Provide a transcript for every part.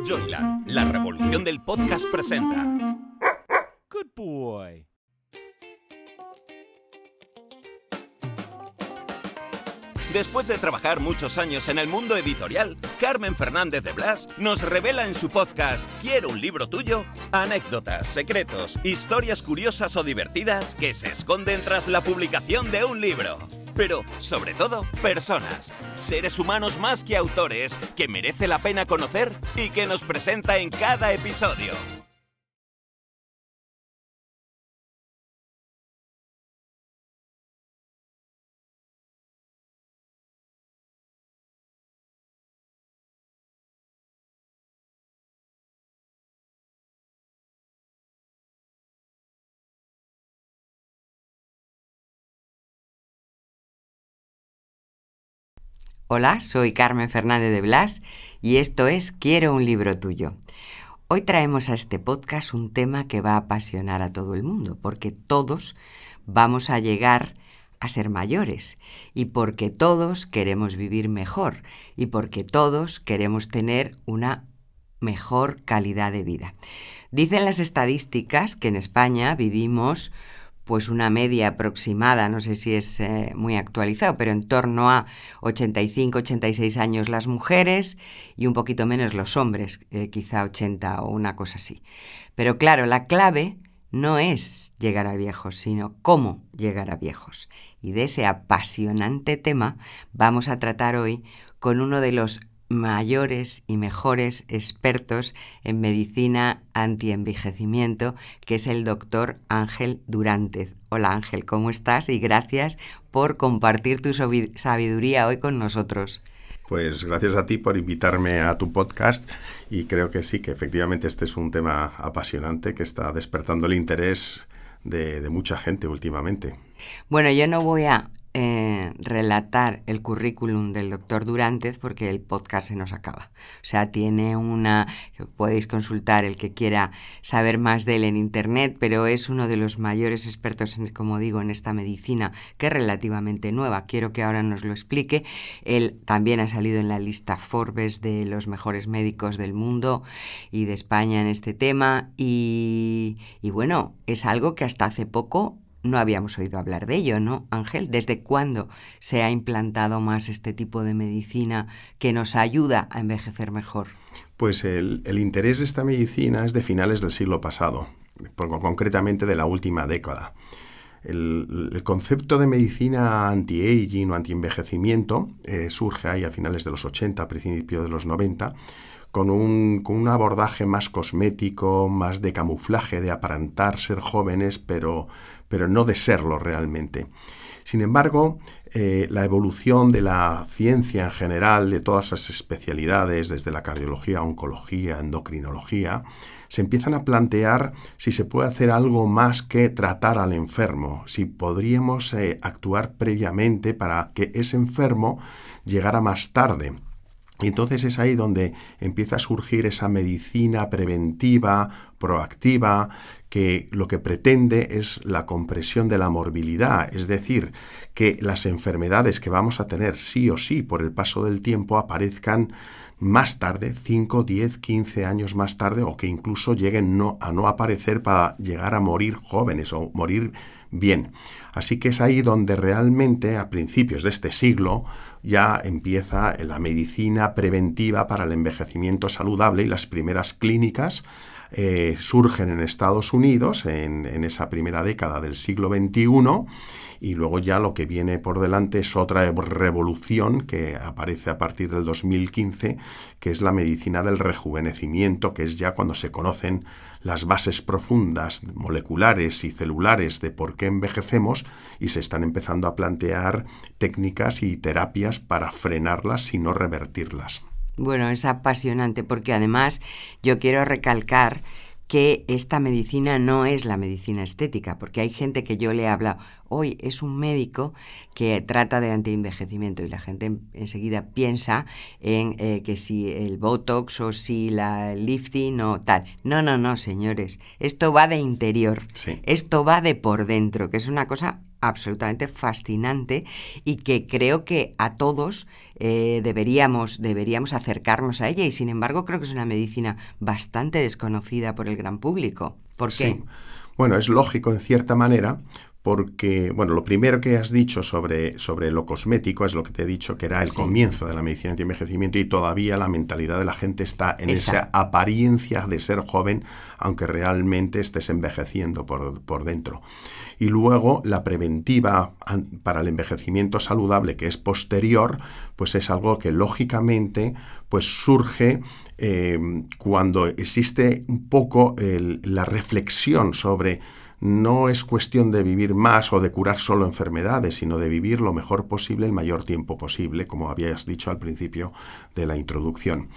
Joyland, la revolución del podcast presenta. Good boy. Después de trabajar muchos años en el mundo editorial, Carmen Fernández de Blas nos revela en su podcast ¿Quiero un libro tuyo? Anécdotas, secretos, historias curiosas o divertidas que se esconden tras la publicación de un libro. Pero, sobre todo, personas, seres humanos más que autores, que merece la pena conocer y que nos presenta en cada episodio. Hola, soy Carmen Fernández de Blas y esto es Quiero un libro tuyo. Hoy traemos a este podcast un tema que va a apasionar a todo el mundo, porque todos vamos a llegar a ser mayores y porque todos queremos vivir mejor y porque todos queremos tener una mejor calidad de vida. Dicen las estadísticas que en España vivimos pues una media aproximada, no sé si es muy actualizado, pero en torno a 85-86 años las mujeres y un poquito menos los hombres, quizá 80 o una cosa así. Pero claro, la clave no es llegar a viejos, sino cómo llegar a viejos. Y de ese apasionante tema vamos a tratar hoy con uno de los mayores y mejores expertos en medicina antienvejecimiento, que es el doctor Ángel Durantez. Hola Ángel, ¿cómo estás? Y gracias por compartir tu sabiduría hoy con nosotros. Pues gracias a ti por invitarme a tu podcast y creo que sí, que efectivamente este es un tema apasionante que está despertando el interés de mucha gente últimamente. Bueno, yo no voy a relatar el currículum del doctor Durantez porque el podcast se nos acaba. O sea, tiene podéis consultar el que quiera saber más de él en internet, pero es uno de los mayores expertos, como digo, en esta medicina que es relativamente nueva. Quiero que ahora nos lo explique. Él también ha salido en la lista Forbes de los mejores médicos del mundo y de España en este tema y bueno, es algo que hasta hace poco no habíamos oído hablar de ello, ¿no, Ángel? ¿Desde cuándo se ha implantado más este tipo de medicina que nos ayuda a envejecer mejor? Pues el interés de esta medicina es de finales del siglo pasado, concretamente de la última década. El concepto de medicina anti-aging o anti-envejecimiento surge ahí a finales de los 80, a principios de los 90, con un abordaje más cosmético, más de camuflaje, de aparentar ser jóvenes, pero no de serlo realmente. Sin embargo, la evolución de la ciencia en general, de todas las especialidades, desde la cardiología, oncología, endocrinología, se empiezan a plantear si se puede hacer algo más que tratar al enfermo, si podríamos actuar previamente para que ese enfermo llegara más tarde. Y entonces es ahí donde empieza a surgir esa medicina preventiva, proactiva, que lo que pretende es la compresión de la morbilidad, es decir, que las enfermedades que vamos a tener sí o sí por el paso del tiempo aparezcan más tarde, 5, 10, 15 años más tarde, o que incluso lleguen a no aparecer para llegar a morir jóvenes o morir bien. Así que es ahí donde realmente a principios de este siglo ya empieza la medicina preventiva para el envejecimiento saludable y las primeras clínicas surgen en Estados Unidos en esa primera década del siglo XXI y luego ya lo que viene por delante es otra revolución que aparece a partir del 2015, que es la medicina del rejuvenecimiento, que es ya cuando se conocen las bases profundas moleculares y celulares de por qué envejecemos y se están empezando a plantear técnicas y terapias para frenarlas y no revertirlas. Bueno, es apasionante porque además yo quiero recalcar que esta medicina no es la medicina estética, porque hay gente que yo le he hablado, hoy es un médico que trata de antienvejecimiento y la gente enseguida piensa en que si el Botox o si el lifting o tal. No, señores, esto va de interior, Sí. esto va de por dentro, que es una cosa absolutamente fascinante y que creo que a todos deberíamos acercarnos a ella, y sin embargo creo que es una medicina bastante desconocida por el gran público. ¿Por qué? Sí. Bueno, es lógico en cierta manera, porque, bueno, lo primero que has dicho sobre lo cosmético es lo que te he dicho, que era el comienzo de la medicina anti-envejecimiento, y todavía la mentalidad de la gente está en esa apariencia de ser joven, aunque realmente estés envejeciendo por dentro. Y luego la preventiva para el envejecimiento saludable, que es posterior, pues es algo que lógicamente pues surge cuando existe un poco la reflexión sobre no es cuestión de vivir más o de curar solo enfermedades, sino de vivir lo mejor posible el mayor tiempo posible, como habías dicho al principio de la introducción.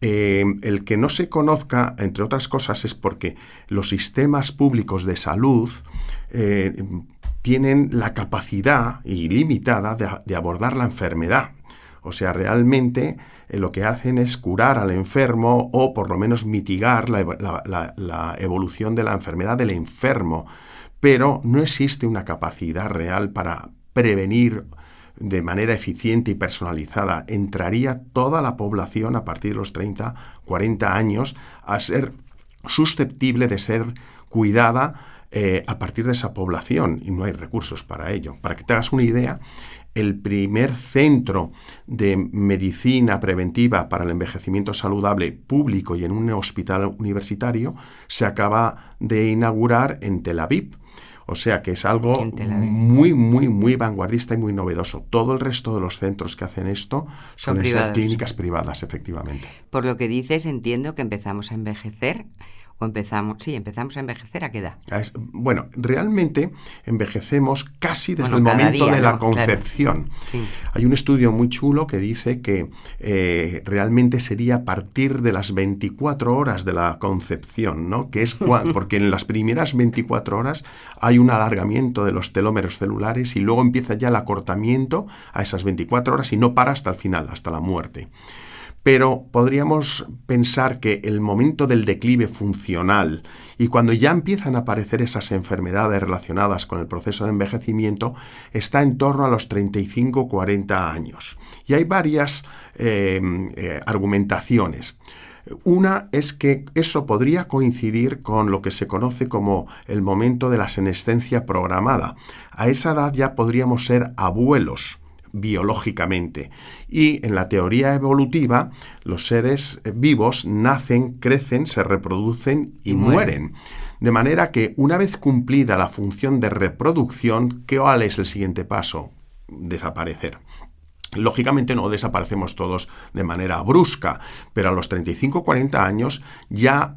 El que no se conozca, entre otras cosas, es porque los sistemas públicos de salud tienen la capacidad ilimitada de abordar la enfermedad. O sea, realmente lo que hacen es curar al enfermo o por lo menos mitigar la evolución de la enfermedad del enfermo, pero no existe una capacidad real para prevenir de manera eficiente y personalizada. Entraría toda la población a partir de los 30, 40 años a ser susceptible de ser cuidada a partir de esa población, y no hay recursos para ello. Para que te hagas una idea, el primer centro de medicina preventiva para el envejecimiento saludable público y en un hospital universitario se acaba de inaugurar en Tel Aviv. O sea que es algo muy, muy, muy vanguardista y muy novedoso. Todo el resto de los centros que hacen esto suelen ser clínicas privadas, efectivamente. Por lo que dices, entiendo que empezamos a envejecer. Empezamos a envejecer, ¿a qué edad? Bueno, realmente envejecemos casi desde el momento de la concepción. Claro. Sí. Hay un estudio muy chulo que dice que realmente sería a partir de las 24 horas de la concepción, ¿no? Que es porque en las primeras 24 horas hay un alargamiento de los telómeros celulares y luego empieza ya el acortamiento a esas 24 horas y no para hasta el final, hasta la muerte. Pero podríamos pensar que el momento del declive funcional y cuando ya empiezan a aparecer esas enfermedades relacionadas con el proceso de envejecimiento está en torno a los 35-40 años. Y hay varias argumentaciones. Una es que eso podría coincidir con lo que se conoce como el momento de la senescencia programada. A esa edad ya podríamos ser abuelos biológicamente. Y en la teoría evolutiva, los seres vivos nacen, crecen, se reproducen y mueren. De manera que una vez cumplida la función de reproducción, ¿cuál es el siguiente paso? Desaparecer. Lógicamente no desaparecemos todos de manera brusca, pero a los 35-40 años ya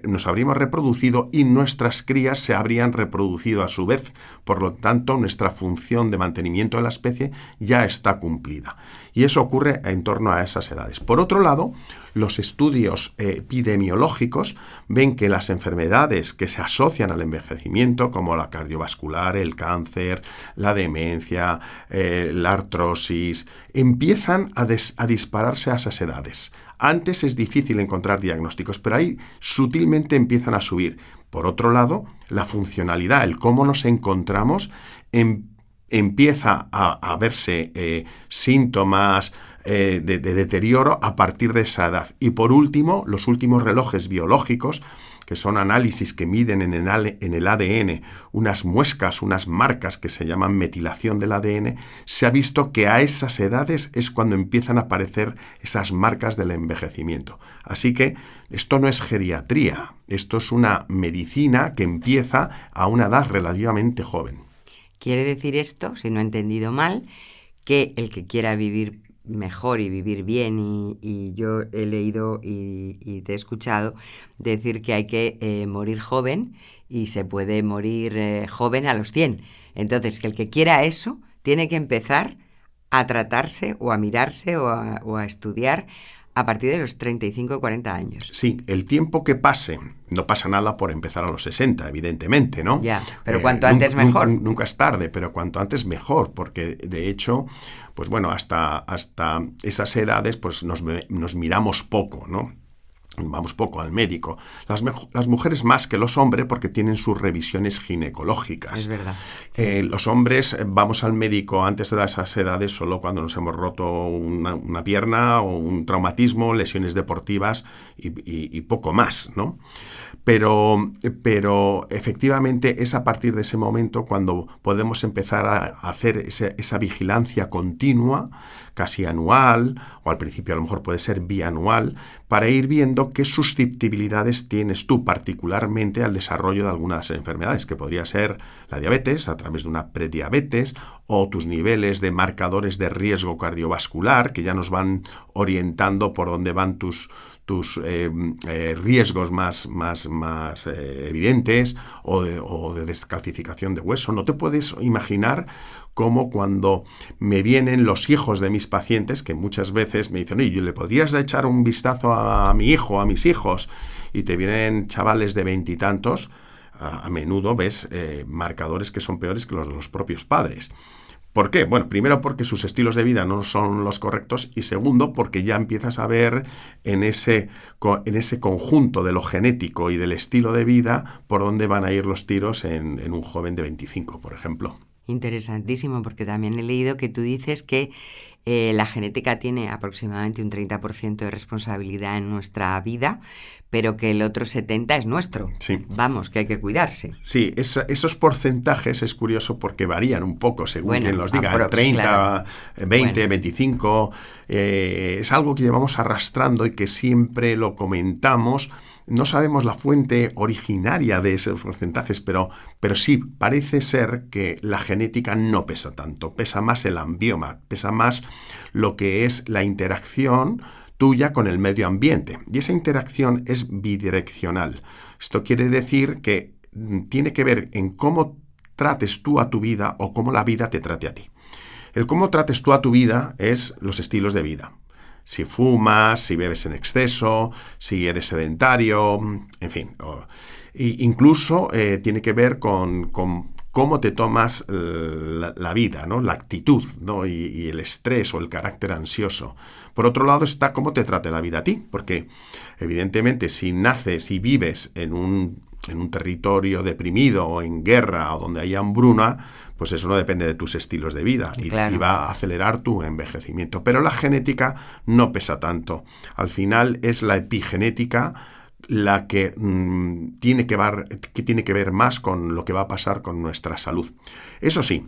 nos habríamos reproducido y nuestras crías se habrían reproducido a su vez. Por lo tanto, nuestra función de mantenimiento de la especie ya está cumplida. Y eso ocurre en torno a esas edades. Por otro lado, los estudios epidemiológicos ven que las enfermedades que se asocian al envejecimiento, como la cardiovascular, el cáncer, la demencia, la artrosis, empiezan a dispararse a esas edades. Antes es difícil encontrar diagnósticos, pero ahí sutilmente empiezan a subir. Por otro lado, la funcionalidad, el cómo nos encontramos, empieza a verse síntomas de deterioro a partir de esa edad. Y por último, los últimos relojes biológicos, que son análisis que miden en el ADN unas muescas, unas marcas que se llaman metilación del ADN, se ha visto que a esas edades es cuando empiezan a aparecer esas marcas del envejecimiento. Así que esto no es geriatría, esto es una medicina que empieza a una edad relativamente joven. Quiere decir esto, si no he entendido mal, que el que quiera vivir mejor y vivir bien, y yo he leído y te he escuchado decir que hay que morir joven y se puede morir joven a los 100. Entonces, que el que quiera eso tiene que empezar a tratarse o a mirarse o a estudiar a partir de los 35 o 40 años. Sí, el tiempo que pase, no pasa nada por empezar a los 60, evidentemente, ¿no? Ya, pero cuanto antes mejor. Nunca es tarde, pero cuanto antes mejor, porque de hecho, pues bueno, hasta esas edades pues nos miramos poco, ¿no? vamos poco al médico. Las mujeres más que los hombres porque tienen sus revisiones ginecológicas. Es verdad. Sí. Los hombres vamos al médico antes de esas edades solo cuando nos hemos roto una pierna o un traumatismo, lesiones deportivas y poco más, ¿no? Pero efectivamente es a partir de ese momento cuando podemos empezar a hacer esa vigilancia continua, casi anual, o al principio a lo mejor puede ser bianual, para ir viendo qué susceptibilidades tienes tú particularmente al desarrollo de algunas enfermedades, que podría ser la diabetes a través de una prediabetes, o tus niveles de marcadores de riesgo cardiovascular, que ya nos van orientando por dónde van tus riesgos más evidentes o de descalcificación de hueso. No te puedes imaginar cómo cuando me vienen los hijos de mis pacientes, que muchas veces me dicen, oye, ¿le podrías echar un vistazo a mi hijo, a mis hijos? Y te vienen chavales de 20 y tantos, a menudo ves marcadores que son peores que los de los propios padres. ¿Por qué? Bueno, primero porque sus estilos de vida no son los correctos y segundo porque ya empiezas a ver en ese conjunto de lo genético y del estilo de vida por dónde van a ir los tiros en un joven de 25, por ejemplo. Interesantísimo, porque también he leído que tú dices que la genética tiene aproximadamente un 30% de responsabilidad en nuestra vida, pero que el otro 70% es nuestro. Sí. Vamos, que hay que cuidarse. Sí, esos porcentajes es curioso porque varían un poco según quien los diga. 30, claro. 20, 25. Es algo que llevamos arrastrando y que siempre lo comentamos. No sabemos la fuente originaria de esos porcentajes, pero sí, parece ser que la genética no pesa tanto, pesa más el ambioma, pesa más lo que es la interacción tuya con el medio ambiente. Y esa interacción es bidireccional. Esto quiere decir que tiene que ver en cómo trates tú a tu vida o cómo la vida te trate a ti. El cómo trates tú a tu vida es los estilos de vida. Si fumas, si bebes en exceso, si eres sedentario, en fin. Incluso tiene que ver con cómo te tomas la vida, ¿no? La actitud, ¿no? y el estrés o el carácter ansioso. Por otro lado está cómo te trate la vida a ti, porque evidentemente si naces y vives en un territorio deprimido o en guerra o donde hay hambruna, pues eso no depende de tus estilos de vida y va a acelerar tu envejecimiento. Pero la genética no pesa tanto. Al final es la epigenética la que tiene que ver más con lo que va a pasar con nuestra salud. Eso sí,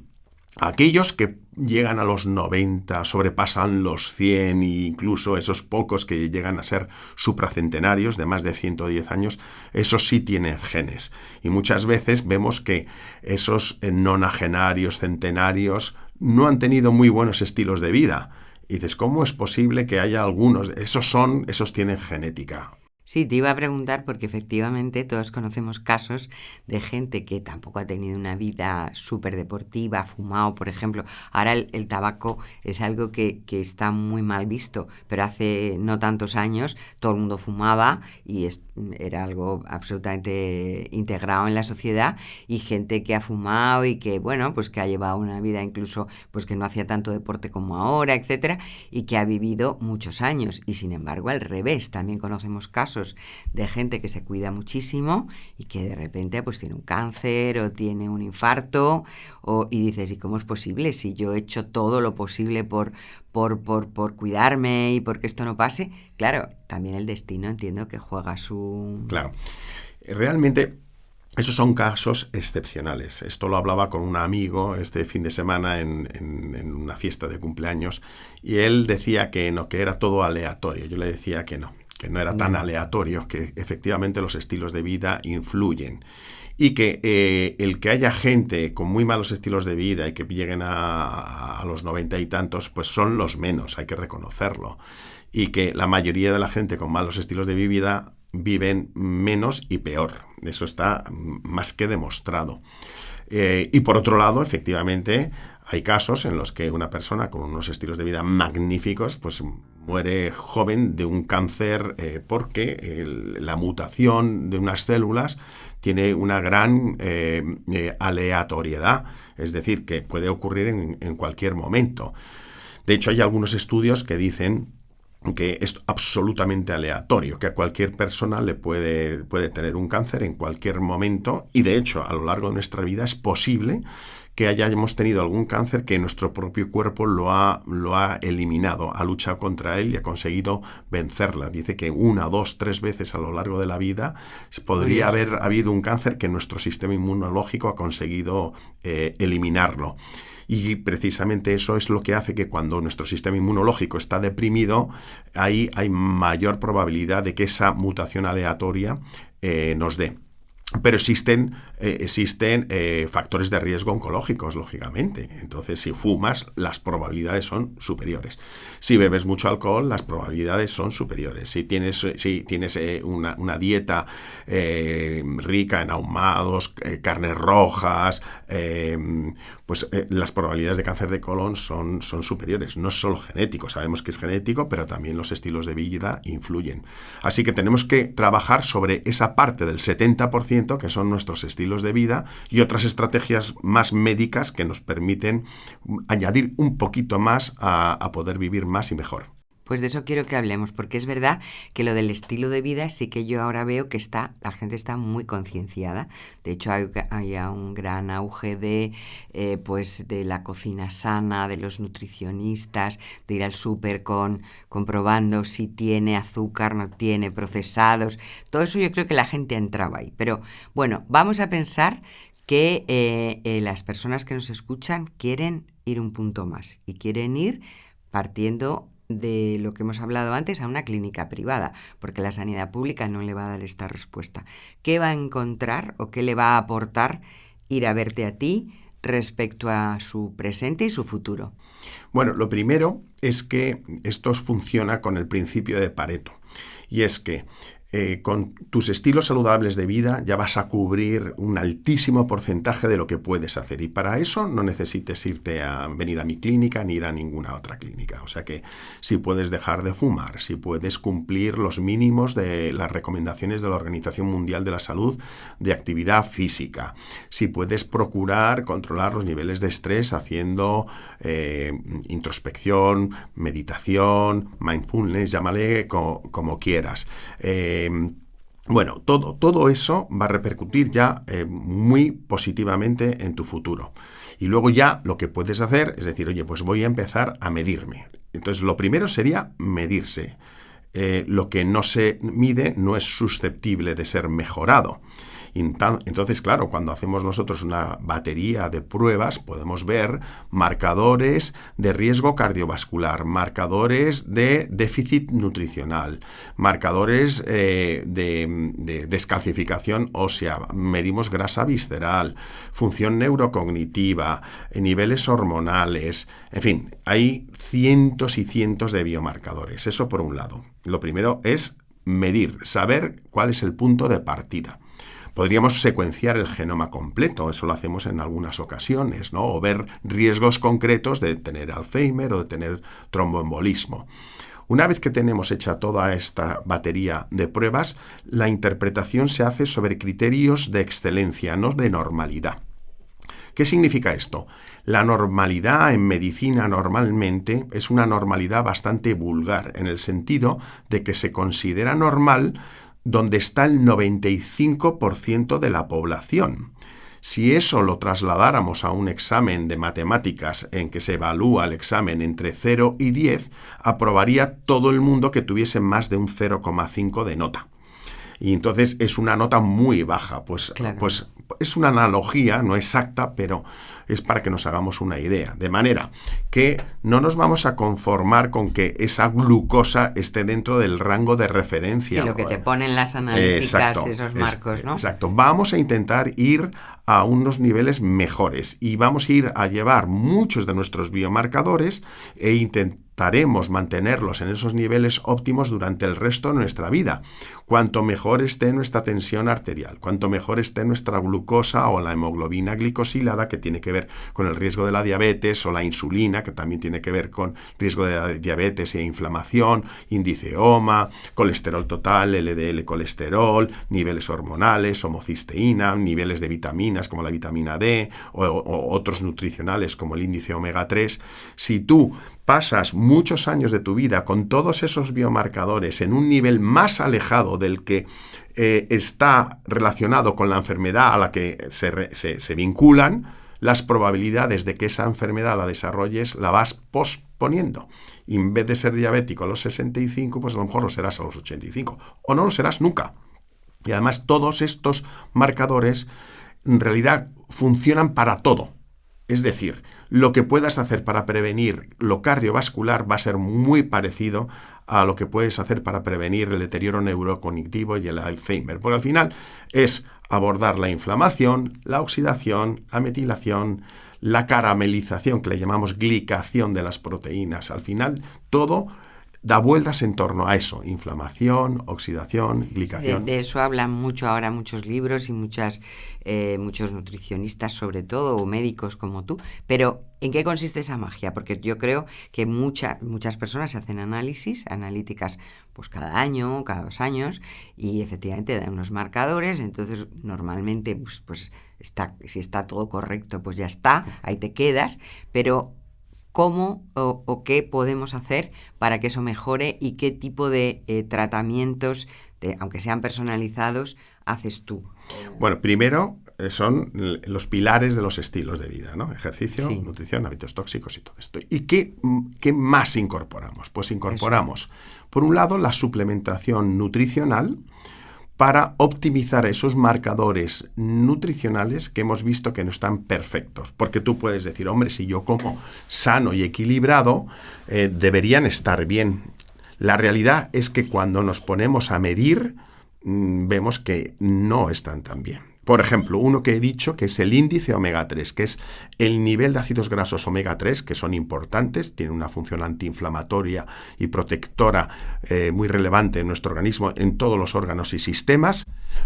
aquellos que llegan a los 90, sobrepasan los 100 e incluso esos pocos que llegan a ser supracentenarios de más de 110 años, esos sí tienen genes. Y muchas veces vemos que esos nonagenarios, centenarios, no han tenido muy buenos estilos de vida. Y dices, ¿cómo es posible que haya algunos? Esos tienen genética. Sí, te iba a preguntar porque efectivamente todos conocemos casos de gente que tampoco ha tenido una vida súper deportiva, fumado, por ejemplo. Ahora el tabaco es algo que está muy mal visto, pero hace no tantos años todo el mundo fumaba y era algo absolutamente integrado en la sociedad, y gente que ha fumado y que, bueno, pues que ha llevado una vida incluso pues que no hacía tanto deporte como ahora, etcétera, y que ha vivido muchos años. Y sin embargo, al revés, también conocemos casos de gente que se cuida muchísimo y que de repente pues tiene un cáncer o tiene un infarto y dices, ¿y cómo es posible? Si yo he hecho todo lo posible por cuidarme y porque esto no pase. Claro, también el destino entiendo que juega su... Claro, realmente esos son casos excepcionales. Esto lo hablaba con un amigo este fin de semana en una fiesta de cumpleaños y él decía que no, que era todo aleatorio. Yo le decía que no era tan aleatorio, que efectivamente los estilos de vida influyen. Y que el que haya gente con muy malos estilos de vida y que lleguen a los 90 y tantos, pues son los menos, hay que reconocerlo. Y que la mayoría de la gente con malos estilos de vida viven menos y peor. Eso está más que demostrado. Y por otro lado, efectivamente, hay casos en los que una persona con unos estilos de vida magníficos pues muere joven de un cáncer porque la mutación de unas células tiene una gran aleatoriedad, es decir, que puede ocurrir en cualquier momento. De hecho, hay algunos estudios que dicen que es absolutamente aleatorio, que a cualquier persona le puede tener un cáncer en cualquier momento, y de hecho a lo largo de nuestra vida es posible que hayamos tenido algún cáncer que nuestro propio cuerpo lo ha eliminado, ha luchado contra él y ha conseguido vencerla. Dice que 1, 2, 3 veces a lo largo de la vida podría haber habido un cáncer que nuestro sistema inmunológico ha conseguido eliminarlo. Y precisamente eso es lo que hace que cuando nuestro sistema inmunológico está deprimido, ahí hay mayor probabilidad de que esa mutación aleatoria nos dé. Pero existen factores de riesgo oncológicos, lógicamente. Entonces, si fumas, las probabilidades son superiores. Si bebes mucho alcohol, las probabilidades son superiores. Si tienes una dieta rica en ahumados, carnes rojas, las probabilidades de cáncer de colon son superiores. No es solo genético, sabemos que es genético, pero también los estilos de vida influyen. Así que tenemos que trabajar sobre esa parte del 70%, que son nuestros estilos de vida, y otras estrategias más médicas que nos permiten añadir un poquito más a poder vivir más y mejor. Pues de eso quiero que hablemos, porque es verdad que lo del estilo de vida sí que yo ahora veo que la gente está muy concienciada. De hecho, hay un gran auge de la cocina sana, de los nutricionistas, de ir al súper comprobando si tiene azúcar, no tiene, procesados. Todo eso yo creo que la gente entraba ahí. Pero bueno, vamos a pensar que las personas que nos escuchan quieren ir un punto más y quieren ir partiendo de lo que hemos hablado antes a una clínica privada, porque la sanidad pública no le va a dar esta respuesta. ¿Qué va a encontrar o qué le va a aportar ir a verte a ti respecto a su presente y su futuro? Bueno, lo primero es que esto funciona con el principio de Pareto, y es que con tus estilos saludables de vida ya vas a cubrir un altísimo porcentaje de lo que puedes hacer, y para eso no necesites venir a mi clínica ni ir a ninguna otra clínica. O sea que si puedes dejar de fumar, si puedes cumplir los mínimos de las recomendaciones de la Organización Mundial de la Salud de actividad física, si puedes procurar controlar los niveles de estrés haciendo introspección, meditación, mindfulness, llámale como quieras. Todo eso va a repercutir ya muy positivamente en tu futuro. Y luego ya lo que puedes hacer es decir, oye, pues voy a empezar a medirme. Entonces, lo primero sería medirse. Lo que no se mide no es susceptible de ser mejorado. Entonces, claro, cuando hacemos nosotros una batería de pruebas, podemos ver marcadores de riesgo cardiovascular, marcadores de déficit nutricional, marcadores de descalcificación ósea, medimos grasa visceral, función neurocognitiva, niveles hormonales, en fin, hay cientos y cientos de biomarcadores. Eso por un lado. Lo primero es medir, saber cuál es el punto de partida. Podríamos secuenciar el genoma completo, eso lo hacemos en algunas ocasiones, ¿no? O ver riesgos concretos de tener Alzheimer o de tener tromboembolismo. Una vez que tenemos hecha toda esta batería de pruebas, la interpretación se hace sobre criterios de excelencia, no de normalidad. ¿Qué significa esto? La normalidad en medicina normalmente es una normalidad bastante vulgar, en el sentido de que se considera normal donde está el 95% de la población. Si eso lo trasladáramos a un examen de matemáticas en que se evalúa el examen entre 0 y 10, aprobaría todo el mundo que tuviese más de un 0,5 de nota. Y entonces es una nota muy baja. Claro. Pues es una analogía, no exacta, pero es para que nos hagamos una idea. De manera que no nos vamos a conformar con que esa glucosa esté dentro del rango de referencia. Sí, lo que te ponen las analíticas, esos marcos, ¿no? Exacto. Vamos a intentar ir a unos niveles mejores y vamos a ir a llevar muchos de nuestros biomarcadores e intentaremos mantenerlos en esos niveles óptimos durante el resto de nuestra vida. Cuanto mejor esté nuestra tensión arterial, cuanto mejor esté nuestra glucosa o la hemoglobina glicosilada, que tiene que ver ver con el riesgo de la diabetes, o la insulina, que también tiene que ver con riesgo de la diabetes e inflamación, índice OMA, colesterol total, LDL colesterol, niveles hormonales, homocisteína, niveles de vitaminas como la vitamina D o otros nutricionales como el índice omega 3. Si tú pasas muchos años de tu vida con todos esos biomarcadores en un nivel más alejado del que está relacionado con la enfermedad a la que se vinculan, las probabilidades de que esa enfermedad la desarrolles la vas posponiendo. Y en vez de ser diabético a los 65, pues a lo mejor lo serás a los 85, o no lo serás nunca. Y además todos estos marcadores en realidad funcionan para todo. Es decir, lo que puedas hacer para prevenir lo cardiovascular va a ser muy parecido a lo que puedes hacer para prevenir el deterioro neurocognitivo y el Alzheimer. Porque al final es abordar la inflamación, la oxidación, la metilación, la caramelización, que le llamamos glicación de las proteínas. Al final, todo da vueltas en torno a eso: inflamación, oxidación, glicación. De eso hablan mucho ahora muchos libros y muchos nutricionistas, sobre todo, o médicos como tú. Pero, ¿en qué consiste esa magia? Porque yo creo que muchas personas hacen analíticas pues cada año, cada 2 años, y efectivamente dan unos marcadores. Entonces, normalmente, pues si está todo correcto, pues ya está, ahí te quedas. Pero ¿cómo o qué podemos hacer para que eso mejore, y qué tipo de tratamientos, aunque sean personalizados, haces tú? Bueno, primero son los pilares de los estilos de vida, ¿no? Ejercicio, Sí. nutrición, hábitos tóxicos y todo esto. ¿Y qué más incorporamos? Pues incorporamos, por un lado, la suplementación nutricional para optimizar esos marcadores nutricionales que hemos visto que no están perfectos. Porque tú puedes decir, hombre, si yo como sano y equilibrado, deberían estar bien. La realidad es que cuando nos ponemos a medir, vemos que no están tan bien. Por ejemplo, uno que he dicho, que es el índice omega 3, que es el nivel de ácidos grasos omega 3, que son importantes, tienen una función antiinflamatoria y protectora muy relevante en nuestro organismo, en todos los órganos y sistemas.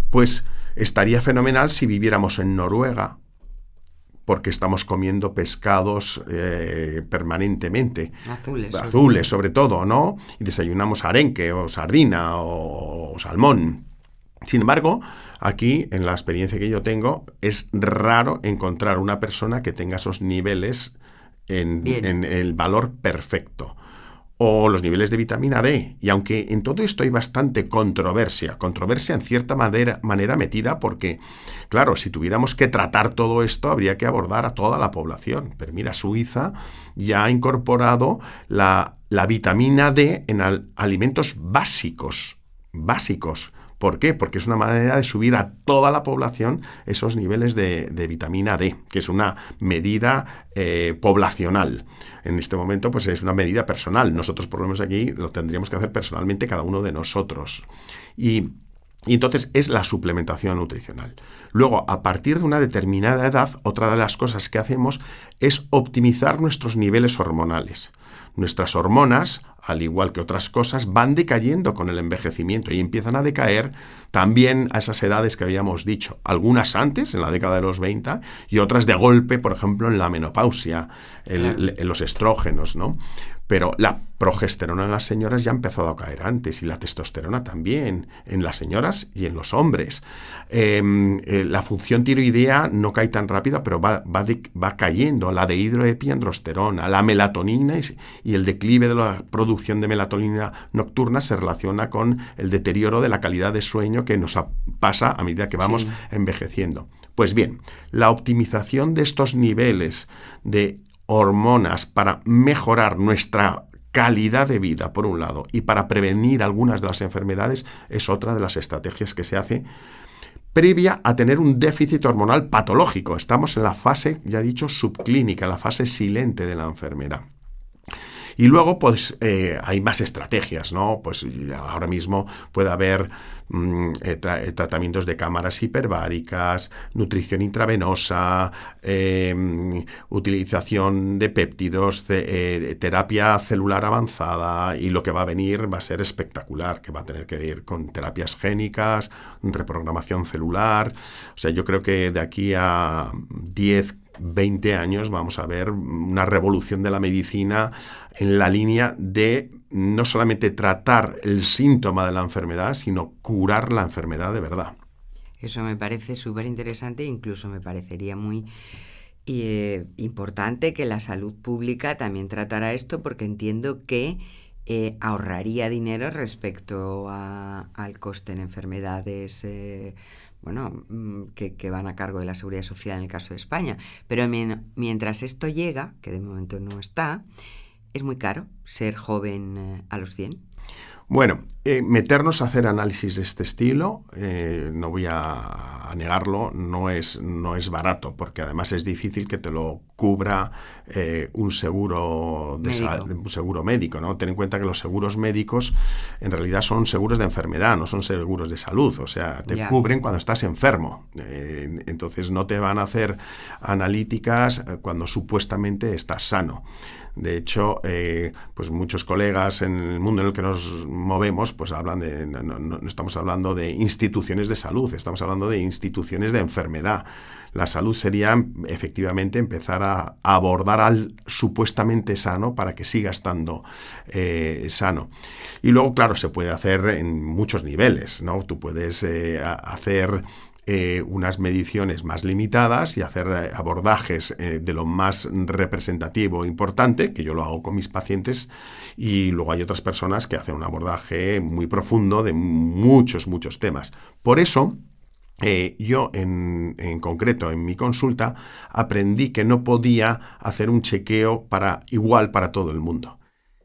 Pues estaría fenomenal si viviéramos en Noruega, porque estamos comiendo pescados permanentemente. Azules sobre todo, ¿no? Y desayunamos arenque o sardina o salmón. Sin embargo, aquí, en la experiencia que yo tengo, es raro encontrar una persona que tenga esos niveles en el valor perfecto. O los niveles de vitamina D. Y aunque en todo esto hay bastante controversia en cierta manera metida, porque, claro, si tuviéramos que tratar todo esto, habría que abordar a toda la población. Pero mira, Suiza ya ha incorporado la vitamina D en alimentos básicos. ¿Por qué? Porque es una manera de subir a toda la población esos niveles de vitamina D, que es una medida poblacional. En este momento, pues es una medida personal. Nosotros, por lo menos aquí, lo tendríamos que hacer personalmente cada uno de nosotros. Y entonces es la suplementación nutricional. Luego, a partir de una determinada edad, otra de las cosas que hacemos es optimizar nuestros niveles hormonales. Nuestras hormonas, al igual que otras cosas, van decayendo con el envejecimiento y empiezan a decaer también a esas edades que habíamos dicho. Algunas antes, en la década de los 20, y otras de golpe, por ejemplo, en la menopausia, en los estrógenos, ¿no? Pero la progesterona en las señoras ya ha empezado a caer antes, y la testosterona también, en las señoras y en los hombres. La función tiroidea no cae tan rápido, pero va cayendo. La dehidroepiandrosterona, la melatonina y el declive de la producción de melatonina nocturna se relaciona con el deterioro de la calidad de sueño que nos pasa a medida que vamos envejeciendo. Pues bien, la optimización de estos niveles de hormonas para mejorar nuestra calidad de vida, por un lado, y para prevenir algunas de las enfermedades, es otra de las estrategias que se hace previa a tener un déficit hormonal patológico. Estamos en la fase, ya he dicho, subclínica, en la fase silente de la enfermedad. Y luego, pues, hay más estrategias, ¿no? Pues ahora mismo puede haber tratamientos de cámaras hiperbáricas, nutrición intravenosa, utilización de péptidos, terapia celular avanzada, y lo que va a venir va a ser espectacular, que va a tener que ir con terapias génicas, reprogramación celular. O sea, yo creo que de aquí a 10, 20 años vamos a ver una revolución de la medicina en la línea de no solamente tratar el síntoma de la enfermedad, sino curar la enfermedad de verdad. Eso me parece súper interesante e incluso me parecería muy importante que la salud pública también tratara esto, porque entiendo que ahorraría dinero respecto al coste en enfermedades que van a cargo de la Seguridad Social en el caso de España. Pero mientras esto llega, que de momento no está, es muy caro ser joven a los 100. Bueno, meternos a hacer análisis de este estilo, no voy a negarlo, no es barato, porque además es difícil que te lo cubra un seguro un seguro médico, ¿no? Ten en cuenta que los seguros médicos en realidad son seguros de enfermedad, no son seguros de salud, o sea, te cubren cuando estás enfermo. Entonces no te van a hacer analíticas cuando supuestamente estás sano. De hecho, pues muchos colegas en el mundo en el que nos movemos, pues hablan no estamos hablando de instituciones de salud, estamos hablando de instituciones de enfermedad. La salud sería efectivamente empezar a abordar al supuestamente sano para que siga estando sano. Y luego, claro, se puede hacer en muchos niveles, ¿no? Tú puedes hacer unas mediciones más limitadas y hacer abordajes de lo más representativo e importante, que yo lo hago con mis pacientes, y luego hay otras personas que hacen un abordaje muy profundo de muchos temas. Por eso, yo en concreto en mi consulta aprendí que no podía hacer un chequeo igual para todo el mundo.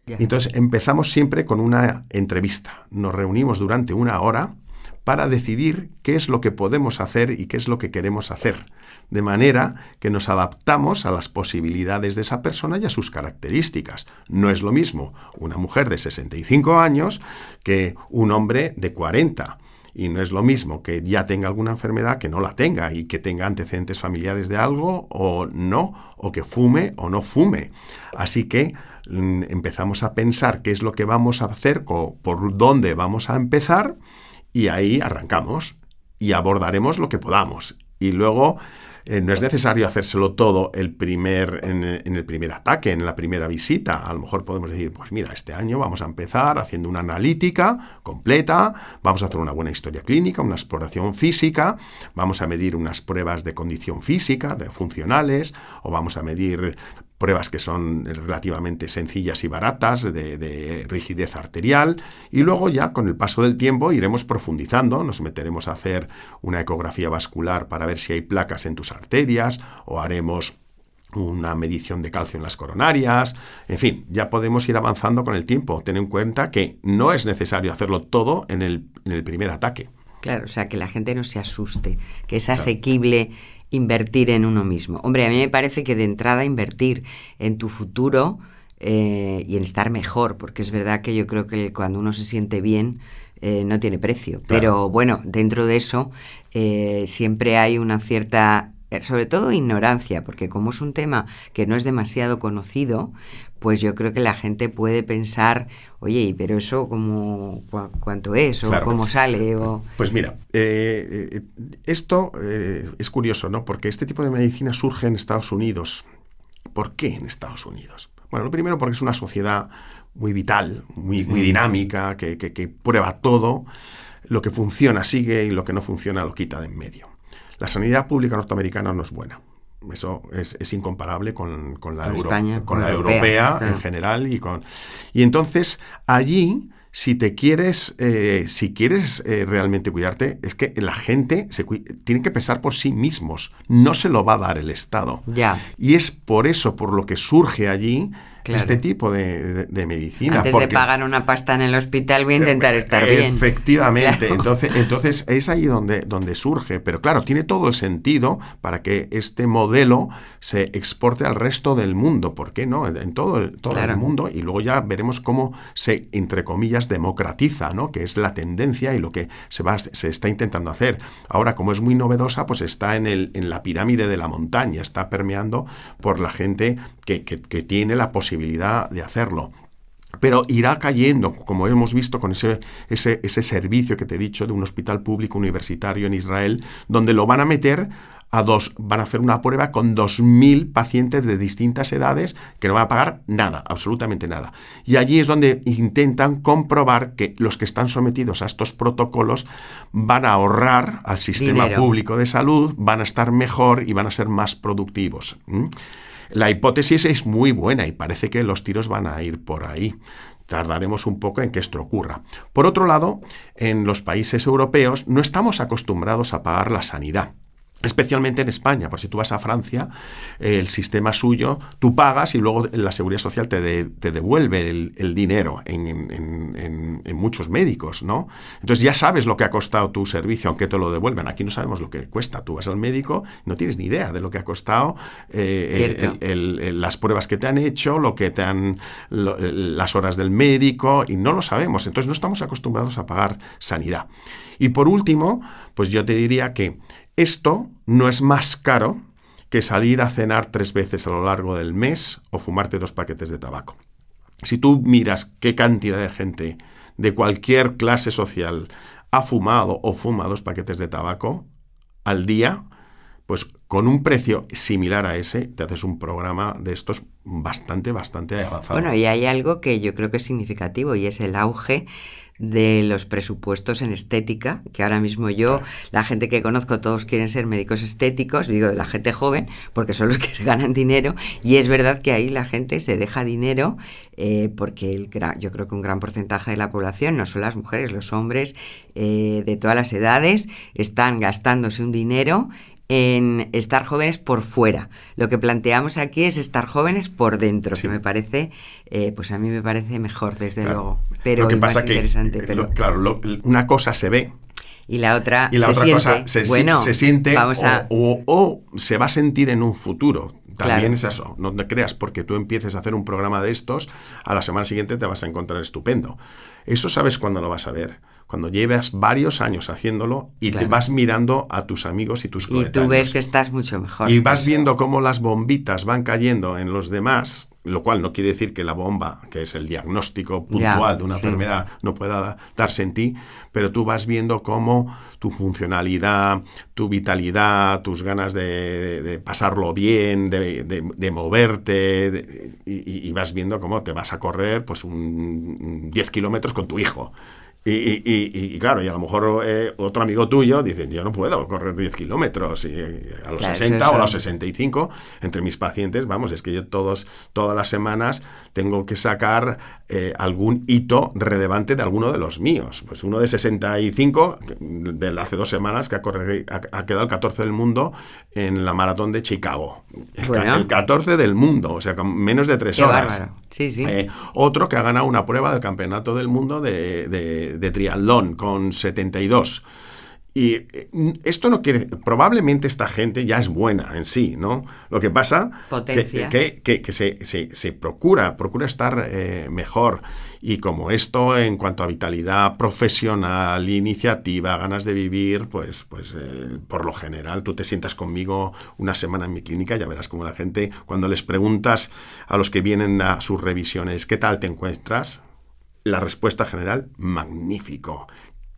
Entonces empezamos siempre con una entrevista. Nos reunimos durante 1 hora para decidir qué es lo que podemos hacer y qué es lo que queremos hacer, de manera que nos adaptamos a las posibilidades de esa persona y a sus características. No es lo mismo una mujer de 65 años que un hombre de 40. Y no es lo mismo que ya tenga alguna enfermedad que no la tenga y que tenga antecedentes familiares de algo o no, o que fume o no fume. Así que empezamos a pensar qué es lo que vamos a hacer, por dónde vamos a empezar, y ahí arrancamos y abordaremos lo que podamos. Y luego no es necesario hacérselo todo en el primer ataque, en la primera visita. A lo mejor podemos decir, pues mira, este año vamos a empezar haciendo una analítica completa, vamos a hacer una buena historia clínica, una exploración física, vamos a medir unas pruebas de condición física, de funcionales, o vamos a medir pruebas que son relativamente sencillas y baratas, de rigidez arterial, y luego ya con el paso del tiempo iremos profundizando, nos meteremos a hacer una ecografía vascular para ver si hay placas en tus arterias, o haremos una medición de calcio en las coronarias, en fin, ya podemos ir avanzando con el tiempo. Ten en cuenta que no es necesario hacerlo todo en el primer ataque. Claro, o sea, que la gente no se asuste, que es asequible invertir en uno mismo. Hombre, a mí me parece que de entrada invertir en tu futuro y en estar mejor, porque es verdad que yo creo que cuando uno se siente bien no tiene precio. Claro. Pero bueno, dentro de eso siempre hay una cierta, sobre todo ignorancia, porque como es un tema que no es demasiado conocido, pues yo creo que la gente puede pensar, oye, pero eso ¿cuánto es? ¿O claro, cómo sale? O... Pues mira, esto es curioso, ¿no? Porque este tipo de medicina surge en Estados Unidos. ¿Por qué en Estados Unidos? Bueno, lo primero porque es una sociedad muy vital, muy dinámica, que prueba todo. Lo que funciona sigue y lo que no funciona lo quita de en medio. La sanidad pública norteamericana no es buena. Eso es incomparable con la europea en general. Y entonces allí, si quieres realmente cuidarte, es que la gente tiene que pensar por sí mismos. No se lo va a dar el Estado. Ya. Y es por eso por lo que surge allí este tipo de medicina. Antes de pagar una pasta en el hospital voy a intentar estar bien. Efectivamente. Claro. Entonces es ahí donde surge. Pero claro, tiene todo el sentido para que este modelo se exporte al resto del mundo. ¿Por qué no? En todo claro, el mundo. Y luego ya veremos cómo se, entre comillas, democratiza, ¿no? Que es la tendencia y lo que se está intentando hacer. Ahora, como es muy novedosa, pues está en la pirámide de la montaña. Está permeando por la gente que tiene la posibilidad de hacerlo. Pero irá cayendo, como hemos visto con ese servicio que te he dicho de un hospital público universitario en Israel, donde lo van a meter van a hacer una prueba con 2.000 pacientes de distintas edades que no van a pagar nada, absolutamente nada. Y allí es donde intentan comprobar que los que están sometidos a estos protocolos van a ahorrar al sistema público de salud, van a estar mejor y van a ser más productivos. La hipótesis es muy buena y parece que los tiros van a ir por ahí. Tardaremos un poco en que esto ocurra. Por otro lado, en los países europeos no estamos acostumbrados a pagar la sanidad. Especialmente en España, por si tú vas a Francia, el sistema suyo, tú pagas y luego la Seguridad Social te devuelve el dinero en muchos médicos, ¿no? Entonces ya sabes lo que ha costado tu servicio, aunque te lo devuelven. Aquí no sabemos lo que cuesta. Tú vas al médico, no tienes ni idea de lo que ha costado, las pruebas que te han hecho, las horas del médico, y no lo sabemos. Entonces no estamos acostumbrados a pagar sanidad. Y por último, pues yo te diría que esto no es más caro que salir a cenar 3 veces a lo largo del mes o fumarte 2 paquetes de tabaco. Si tú miras qué cantidad de gente de cualquier clase social ha fumado o fuma 2 paquetes de tabaco al día, pues con un precio similar a ese te haces un programa de estos bastante avanzado. Bueno, y hay algo que yo creo que es significativo y es el auge de los presupuestos en estética, que ahora mismo la gente que conozco, todos quieren ser médicos estéticos, digo de la gente joven, porque son los que ganan dinero, y es verdad que ahí la gente se deja dinero, porque yo creo que un gran porcentaje de la población, no son las mujeres, los hombres de todas las edades, están gastándose un dinero en estar jóvenes por fuera. Lo que planteamos aquí es estar jóvenes por dentro, que me parece, pues a mí me parece mejor, desde luego. Pero lo que más pasa interesante. Una cosa se ve y la otra cosa se siente o se va a sentir en un futuro. También es eso, no te creas, porque tú empieces a hacer un programa de estos, a la semana siguiente te vas a encontrar estupendo. Eso sabes cuándo lo vas a ver. Cuando llevas varios años haciéndolo y te vas mirando a tus amigos y tus coetáneos. Y tú ves que estás mucho mejor. Y vas viendo cómo las bombitas van cayendo en los demás, lo cual no quiere decir que la bomba, que es el diagnóstico puntual de una enfermedad, no pueda darse en ti, pero tú vas viendo cómo tu funcionalidad, tu vitalidad, tus ganas de pasarlo bien, de moverte, y vas viendo cómo te vas a correr pues 10 kilómetros con tu hijo. Y claro, y a lo mejor otro amigo tuyo dice, yo no puedo correr 10 kilómetros a los 60 o a los 65. Entre mis pacientes, vamos, es que yo todas las semanas tengo que sacar algún hito relevante de alguno de los míos. Pues uno de 65, de hace 2 semanas, que ha quedado el 14 del mundo en la maratón de Chicago. El 14 del mundo, o sea, con menos de 3 horas. Bárbaro. Sí. Otro que ha ganado una prueba del campeonato del mundo de triatlón con 72. Y esto no quiere... Probablemente esta gente ya es buena en sí, ¿no? Lo que pasa que se procura estar mejor. Y como esto, en cuanto a vitalidad profesional, iniciativa, ganas de vivir, pues por lo general, tú te sientas conmigo una semana en mi clínica, ya verás cómo la gente, cuando les preguntas a los que vienen a sus revisiones, ¿qué tal te encuentras? La respuesta general, magnífico.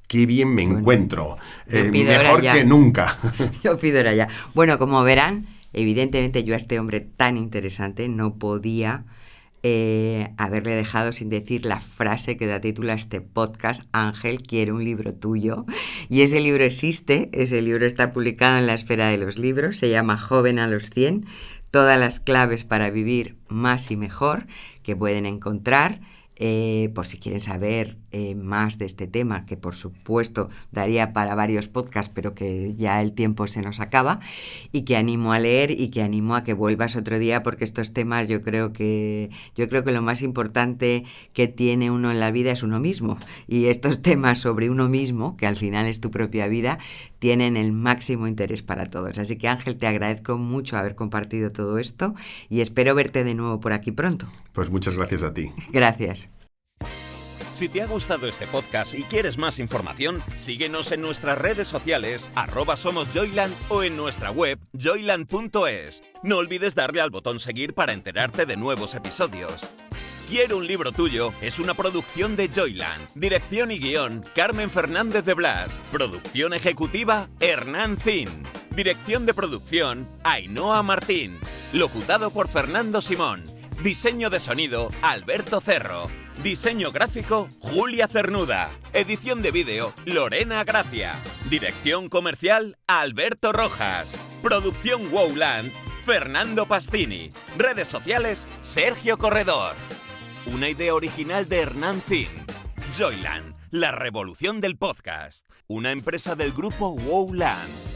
Qué bien me encuentro. Mejor que nunca. Yo pido ahora ya. Bueno, como verán, evidentemente yo a este hombre tan interesante no podía haberle dejado sin decir la frase que da título a este podcast: Ángel, quiero un libro tuyo. Y ese libro existe, ese libro está publicado en la Esfera de los Libros, se llama Joven a los 100, todas las claves para vivir más y mejor, que pueden encontrar. Por si quieren saber más de este tema, que por supuesto daría para varios podcasts, pero que ya el tiempo se nos acaba, y que animo a leer y que animo a que vuelvas otro día, porque estos temas yo creo que lo más importante que tiene uno en la vida es uno mismo, y estos temas sobre uno mismo, que al final es tu propia vida, tienen el máximo interés para todos. Así que Ángel, te agradezco mucho haber compartido todo esto y espero verte de nuevo por aquí pronto. Pues muchas gracias a ti. Gracias. Si te ha gustado este podcast y quieres más información, síguenos en nuestras redes sociales, @somosjoyland, o en nuestra web, joyland.es. No olvides darle al botón seguir para enterarte de nuevos episodios. Quiero un libro tuyo es una producción de Joyland. Dirección y guión, Carmen Fernández de Blas. Producción ejecutiva, Hernán Zin. Dirección de producción, Ainhoa Martín. Locutado por Fernando Simón. Diseño de sonido, Alberto Cerro. Diseño gráfico, Julia Cernuda. Edición de vídeo, Lorena Gracia. Dirección comercial, Alberto Rojas. Producción Wowland, Fernando Pastini. Redes sociales, Sergio Corredor. Una idea original de Hernán Zin. Joyland, la revolución del podcast. Una empresa del grupo Wowland.